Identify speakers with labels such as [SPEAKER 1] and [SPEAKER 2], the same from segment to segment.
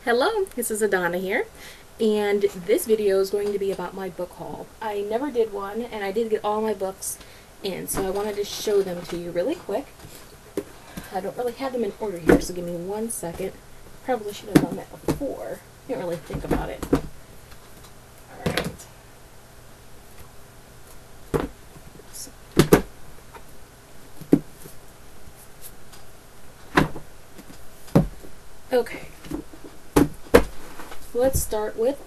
[SPEAKER 1] Hello, this is Adana here, and this video is going to be about my book haul. I never did one, and I did get all my books in, so I wanted to show them to you really quick. I don't really have them in order here, so give me 1 second. Probably should have done that before. Didn't really think about it. Alright. Okay. Let's start with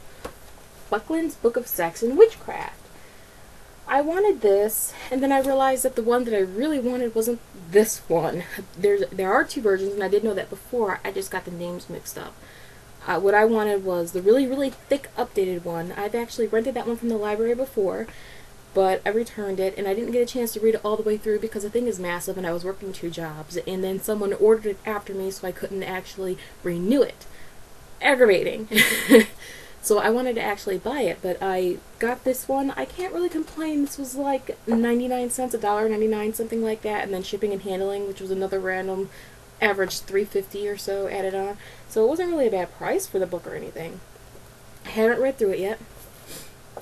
[SPEAKER 1] Buckland's Book of Sex and Witchcraft. I wanted this, and then I realized that the one that I really wanted wasn't this one. There are two versions, and I did know that before. I just got the names mixed up. What I wanted was the really, really thick, updated one. I've actually rented that one from the library before, but I returned it, and I didn't get a chance to read it all the way through because the thing is massive, and I was working 2 jobs, and then someone ordered it after me, so I couldn't actually renew it. Aggravating. So I wanted to actually buy it, but I got this one. I can't really complain. This was like 99 cents, $1.99, something like that, and then shipping and handling, which was another random average $3.50 or so added on. So it wasn't really a bad price for the book or anything. I haven't read through it yet.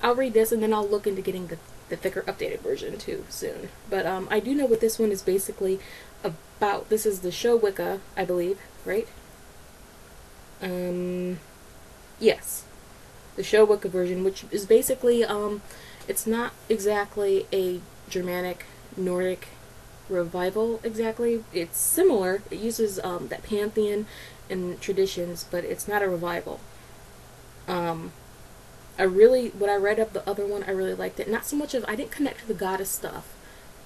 [SPEAKER 1] I'll read this and then I'll look into getting the thicker updated version too soon. But I do know what this one is basically about. This is the show Wicca, I believe, right? Yes. The show Wicca version, which is basically, it's not exactly a Germanic, Nordic revival exactly. It's similar. It uses that pantheon and traditions, but it's not a revival. What I read of the other one, I really liked it. Not so much of, I didn't connect to the goddess stuff,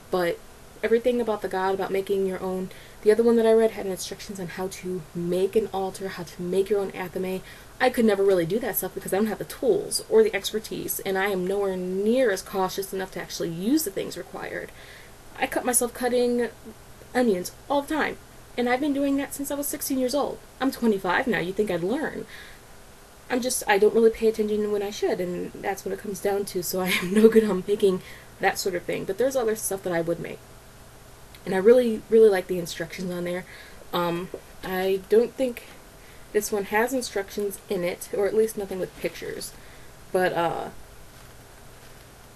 [SPEAKER 1] but everything about the god, about making your own. The other one that I read had instructions on how to make an altar, how to make your own athame. I could never really do that stuff because I don't have the tools or the expertise, and I am nowhere near as cautious enough to actually use the things required. I cut myself cutting onions all the time, and I've been doing that since I was 16 years old. I'm 25 now, you'd think I'd learn. I don't really pay attention when I should, and that's what it comes down to, so I am no good on making that sort of thing. But there's other stuff that I would make. And I really, really like the instructions on there. I don't think this one has instructions in it, or at least nothing with pictures. But,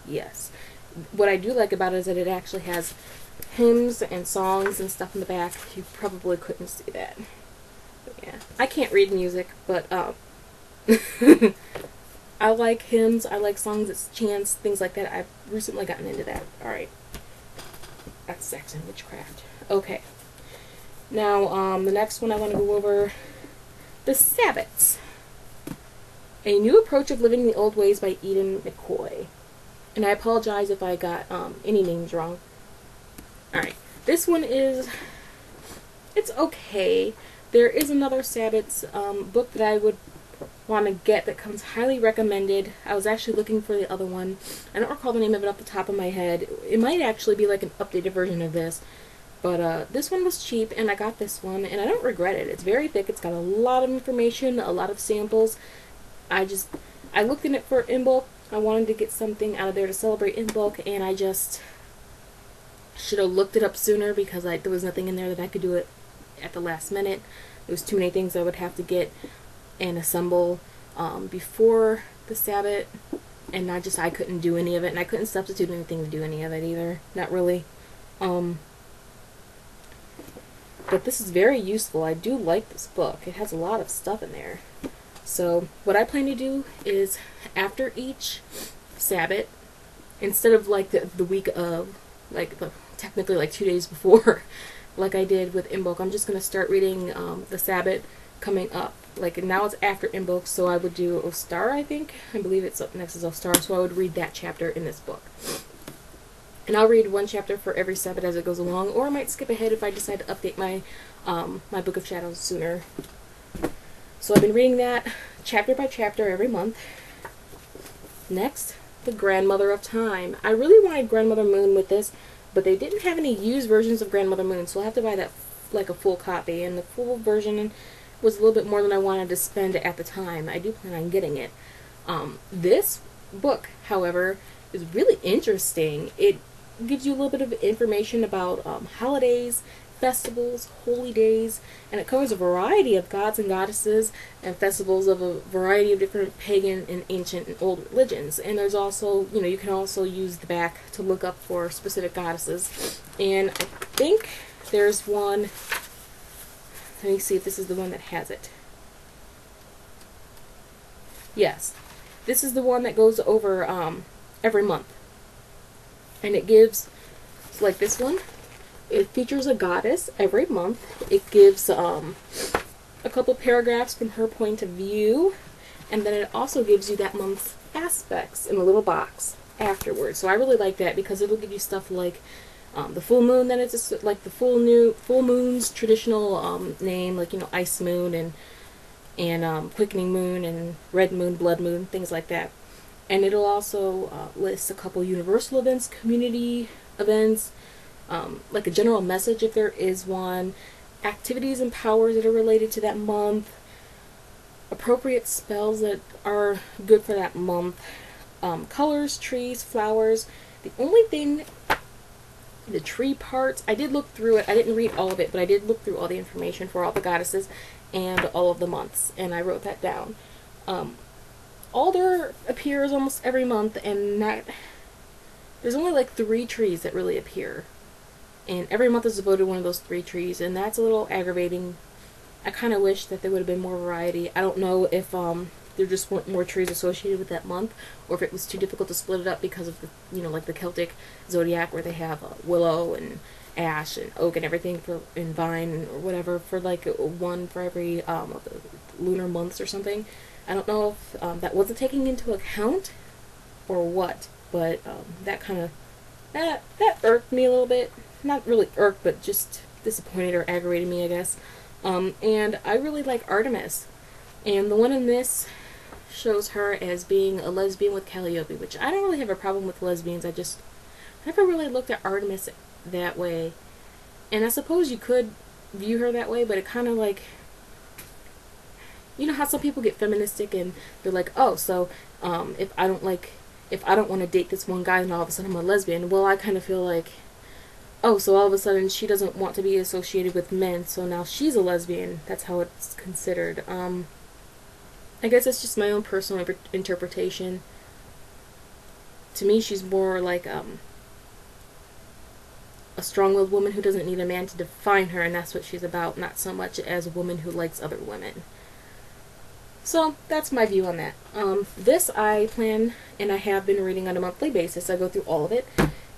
[SPEAKER 1] yes. What I do like about it is that it actually has hymns and songs and stuff in the back. You probably couldn't see that. But yeah. I can't read music, but, I like hymns, I like songs, it's chants, things like that. I've recently gotten into that. Alright. That's Sex and Witchcraft. Okay. Now, the next one I want to go over, The Sabbats. A New Approach of Living the Old Ways by Eden McCoy. And I apologize if I got any names wrong. Alright. This one is, it's okay. There is another Sabbat's book that I would want to get that comes highly recommended. I was actually looking for the other one. I don't recall the name of it off the top of my head. It might actually be like an updated version of this. But this one was cheap, and I got this one, and I don't regret it. It's very thick. It's got a lot of information, a lot of samples. I looked in it for Imbolc. I wanted to get something out of there to celebrate Imbolc, and I just should have looked it up sooner because there was nothing in there that I could do it at the last minute. There was too many things I would have to get and assemble before the Sabbat, and I couldn't do any of it, and I couldn't substitute anything to do any of it either. Not really. But this is very useful. I do like this book. It has a lot of stuff in there. So what I plan to do is after each Sabbat, instead of like the week of, technically like 2 days before, like I did with Imbolc, I'm just going to start reading the Sabbat coming up. Like now it's after Imbolc, so I would do Ostar, I think. I believe it's up next is Ostar, so I would read that chapter in this book. And I'll read one chapter for every Sabbat as it goes along, or I might skip ahead if I decide to update my my Book of Shadows sooner. So I've been reading that chapter by chapter every month. Next, The Grandmother of Time. I really wanted Grandmother Moon with this, but they didn't have any used versions of Grandmother Moon, so I'll have to buy that like a full copy, and the full version was a little bit more than I wanted to spend at the time. I do plan on getting it. This book, however, is really interesting. It gives you a little bit of information about holidays, festivals, holy days, and it covers a variety of gods and goddesses and festivals of a variety of different pagan and ancient and old religions. And there's also, you know, you can also use the back to look up for specific goddesses. And I think there's one, let me see if this is the one that has it. Yes, this is the one that goes over every month. And it gives, like this one, it features a goddess every month. It gives a couple paragraphs from her point of view, and then it also gives you that month's aspects in a little box afterwards. So I really like that because it'll give you stuff like the full moon. Then it's just like the full moon's traditional name, like, you know, ice moon and quickening moon and red moon, blood moon, things like that. And it'll also list a couple universal events, community events, like a general message if there is one, activities and powers that are related to that month, appropriate spells that are good for that month, colors, trees, flowers. The only thing, the tree parts, I did look through it. I didn't read all of it, but I did look through all the information for all the goddesses and all of the months, and I wrote that down. Alder appears almost every month, and there's only like 3 trees that really appear. And every month is devoted to one of those 3 trees, and that's a little aggravating. I kind of wish that there would have been more variety. I don't know if there just weren't more trees associated with that month, or if it was too difficult to split it up because of the, you know, like the Celtic zodiac where they have willow and ash and oak and everything and vine or whatever for like one for every of the lunar months or something. I don't know if that wasn't taking into account or what, but that kind of that irked me a little bit. Not really irked, but just disappointed or aggravated me, I guess. And I really like Artemis. And the one in this shows her as being a lesbian with Calliope, which I don't really have a problem with lesbians. I never really looked at Artemis that way. And I suppose you could view her that way, but it kind of like, you know how some people get feministic and they're like, oh, so if I don't want to date this one guy and all of a sudden I'm a lesbian, well, I kind of feel like, oh, so all of a sudden she doesn't want to be associated with men, so now she's a lesbian. That's how it's considered. I guess it's just my own personal interpretation. To me, she's more like a strong-willed woman who doesn't need a man to define her, and that's what she's about, not so much as a woman who likes other women. So, that's my view on that. This I plan, and I have been reading on a monthly basis. I go through all of it,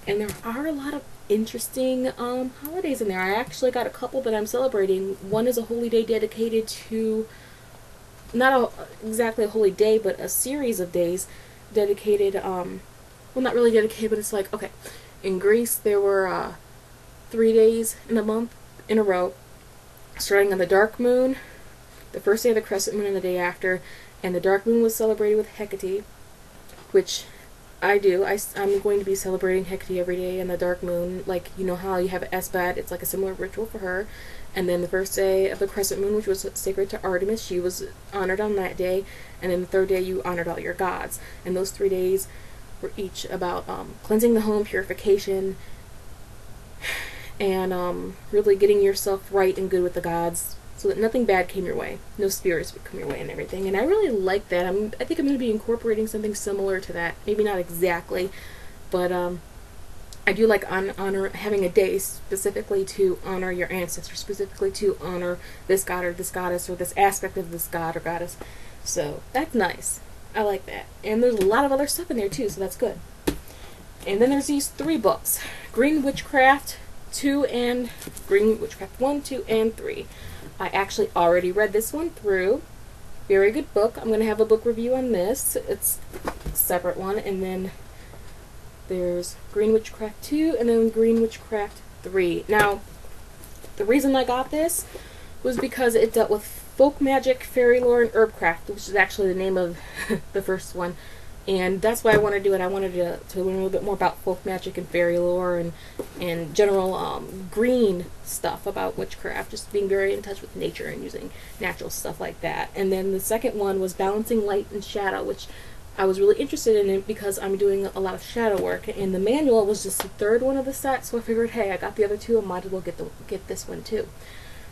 [SPEAKER 1] and there are a lot of interesting holidays in there. I actually got a couple that I'm celebrating. One is a holy day dedicated to, not exactly a holy day, but a series of days dedicated, well, not really dedicated, but it's like, okay, in Greece there were 3 days in a month in a row, starting on the dark moon, the first day of the crescent moon and the day after, and the dark moon was celebrated with Hecate, which I do. I'm going to be celebrating Hecate every day in the dark moon. Like, you know how you have Sabbat, it's like a similar ritual for her. And then the first day of the crescent moon, which was sacred to Artemis, she was honored on that day. And then the third day you honored all your gods. And those 3 days were each about cleansing the home, purification, and really getting yourself right and good with the gods, so that nothing bad came your way. No spirits would come your way and everything. And I really like that. I think I'm going to be incorporating something similar to that. Maybe not exactly, but I do like honor having a day specifically to honor your ancestors, specifically to honor this god or this goddess or this aspect of this god or goddess. So that's nice. I like that. And there's a lot of other stuff in there too, so that's good. And then there's these 3 books. Green Witchcraft 2 and Green Witchcraft 1, 2, and 3. I actually already read this one through. Very good book. I'm going to have a book review on this. It's a separate one. And then there's Green Witchcraft 2 and then Green Witchcraft 3. Now, the reason I got this was because it dealt with folk magic, fairy lore, and herbcraft, which is actually the name of the first one. And that's why I wanted to do it. I wanted to learn a little bit more about folk magic and fairy lore and general green stuff about witchcraft, just being very in touch with nature and using natural stuff like that. And then the second one was Balancing Light and Shadow, which I was really interested in it because I'm doing a lot of shadow work, and the manual was just the third one of the set, so I figured, hey, I got the other two, I might as well get this one too.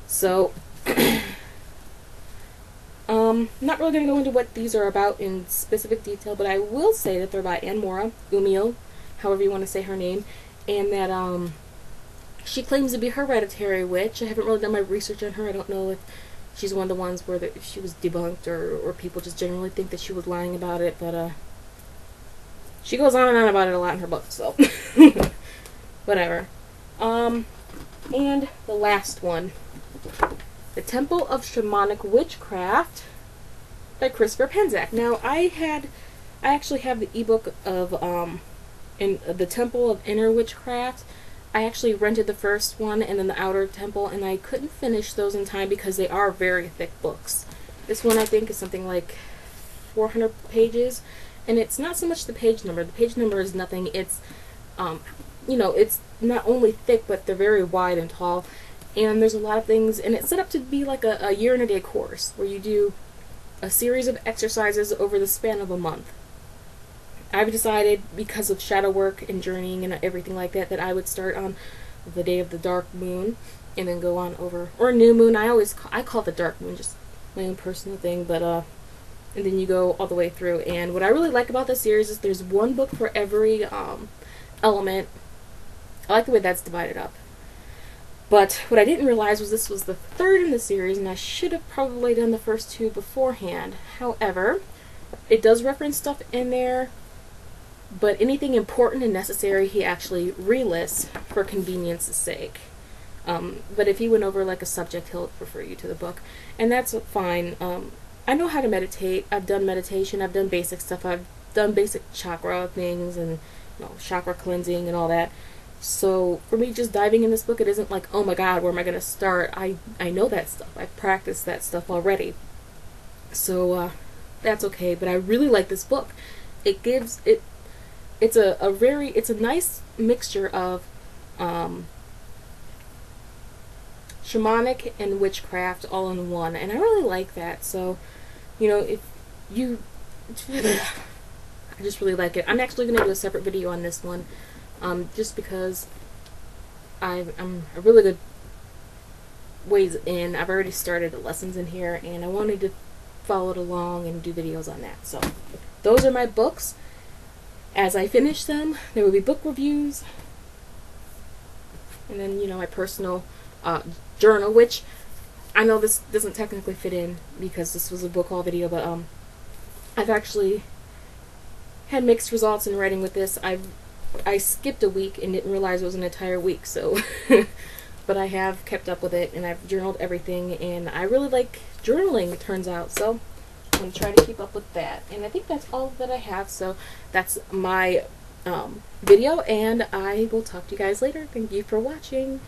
[SPEAKER 1] So, not really going to go into what these are about in specific detail, but I will say that they're by Anmora Umiel, however you want to say her name, and that she claims to be a hereditary witch. I haven't really done my research on her. I don't know if she's one of the ones where she was debunked, or people just generally think that she was lying about it, but she goes on and on about it a lot in her book, so whatever. And the last one, The Temple of Shamanic Witchcraft by Christopher Penczak. Now, I actually have the ebook of in The Temple of Inner Witchcraft. I actually rented the first one and then the Outer Temple, and I couldn't finish those in time because they are very thick books. This one, I think, is something like 400 pages, and it's not so much the page number. The page number is nothing. It's, you know, it's not only thick, but they're very wide and tall, and there's a lot of things, and it's set up to be like a year-and-a-day course, where you do a series of exercises over the span of a month. I've decided, because of shadow work and journeying and everything like that, that I would start on the day of the dark moon and then go on over, or new moon. I call it the dark moon, just my own personal thing, but and then you go all the way through. And what I really like about this series is there's one book for every element. I like the way that's divided up. But what I didn't realize was this was the third in the series, and I should have probably done the first two beforehand. However, it does reference stuff in there, but anything important and necessary he actually relists for convenience's sake. But if he went over like a subject, he'll refer you to the book, and that's fine. I know how to meditate. I've done meditation. I've done basic stuff. I've done basic chakra things and, you know, chakra cleansing and all that. So for me, just diving in this book, it isn't like, oh my god, where am I going to start? I know that stuff. I've practiced that stuff already. So that's okay. But I really like this book. It gives it. It's a nice mixture of shamanic and witchcraft all in one, and I really like that. So, you know, if you I just really like it. I'm actually going to do a separate video on this one, just because I'm a really good ways in. I've already started the lessons in here, and I wanted to follow it along and do videos on that. So those are my books. As I finish them, there will be book reviews, and then, you know, my personal journal, which I know this doesn't technically fit in because this was a book haul video, but I've actually had mixed results in writing with this. I skipped a week and didn't realize it was an entire week, so but I have kept up with it, and I've journaled everything, and I really like journaling, it turns out, so I'm going to try to keep up with that. And I think that's all that I have, so that's my video, and I will talk to you guys later. Thank you for watching.